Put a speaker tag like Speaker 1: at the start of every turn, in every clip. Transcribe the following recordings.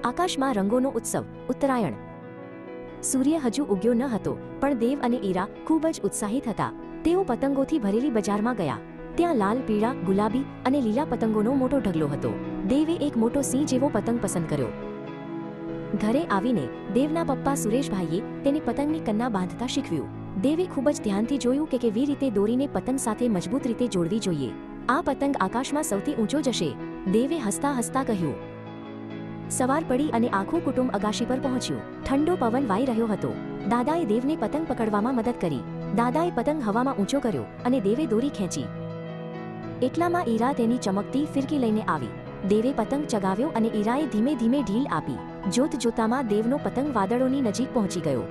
Speaker 1: આકાશમાં રંગોનો ઉત્સવ, ઉત્તરાયણ. સૂર્ય હજુ ઉગ્યો ન હતો, પણ દેવ અને ઈરા ખૂબ જ ઉત્સાહિત હતા. તેઓ પતંગોથી ભરેલી બજારમાં ગયા. ત્યાં લાલ, પીળા, ગુલાબી અને લીલા પતંગોનો મોટો ઢગલો હતો. દેવે એક મોટો સિંહ જેવો પતંગ પસંદ કર્યો. ઘરે આવીને દેવના પપ્પા સુરેશભાઈએ તેને પતંગની કન્ના બાંધતા શીખવ્યું. દેવે ખૂબ જ ધ્યાનથી જોયું કે કેવી રીતે દોરીને પતંગ સાથે મજબૂત રીતે જોડવી જોઈએ. આ પતંગ આકાશમાં સૌથી ઊંચો જશે, દેવે હસતા હસતા કહ્યું. સવાર પડી અને આખું કુટુંબ અગાશી પર પહોંચ્યું. ઠંડો પવન વાઈ રહ્યો હતો. દાદાએ દેવને પતંગ પકડવામાં મદદ કરી. દાદાએ પતંગ હવામાં ઊંચો કર્યો અને દેવે દોરી ખેંચી. એટલામાં ઈરા તેની ચમકતી ફિરકી લઈને આવી. દેવે પતંગ ચગાવ્યો અને ઈરાએ ધીમે ધીમે ઢીલ આપી. જોત જોતામાં દેવનો પતંગ વાદળોની નજીક પહોંચી ગયો.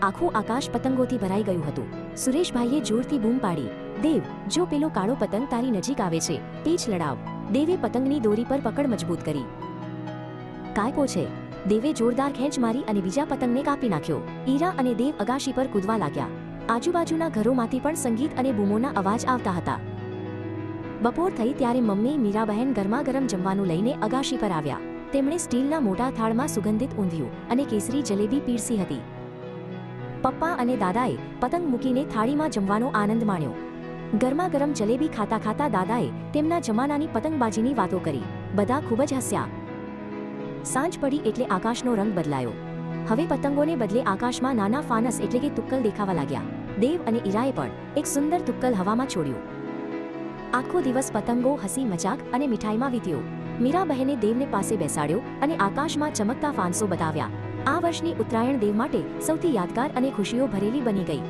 Speaker 1: આખું આકાશ પતંગોથી ભરાઈ ગયું હતું. સુરેશભાઈએ જોરથી બૂમ પાડી, દેવ, જો પેલો કાળો પતંગ તારી નજીક આવે છે, તે જ લડાવ. દેવે પતંગની દોરી પર પકડ મજબૂત કરી. કાયપો છે. દેવે જોરદાર ખેંચ મારી અને બીજા પતંગને કાપી નાખ્યો. ઈરા અને દેવ અગાશી પર કૂદવા લાગ્યા. આજુબાજુના ઘરોમાંથી પણ સંગીત અને બૂમોના અવાજ આવતા હતા. બપોર થઈ ત્યારે મમ્મી મીરાબહેન ગરમાગરમ જમવાનું લઈને અગાશી પર આવ્યા. તેમણે સ્ટીલના મોટા થાળમાં સુગંધિત ઊંધિયું અને કેસરી જલેબી પીરસી હતી. પપ્પા અને દાદાએ પતંગ મૂકીને થાળીમાં જમવાનો આનંદ માણ્યો. ગરમાગરમ જલેબી ખાતા ખાતા દાદાએ તેમના જમાનાની પતંગબાજીની વાતો કરી. બધા ખૂબ જ હસ્યા. સાંજ પડી એટલે આકાશનો રંગ બદલાયો. હવે પતંગોને બદલે આકાશમાં નાના ફાનસ એટલે કે તુક્કલ દેખાવા લાગ્યા. દેવ અને ઈરાએ પણ એક સુંદર તુક્કલ હવામાં છોડ્યું. આખો દિવસ પતંગો, હસી મજાક અને મીઠાઈમાં વીત્યો. મીરાબહેને દેવને પાસે બેસાડ્યો અને આકાશમાં ચમકતા ફાનસો બતાવ્યા. આ વર્ષની ઉત્તરાયણ દેવ માટે સૌથી યાદગાર અને ખુશીઓ ભરેલી બની ગઈ.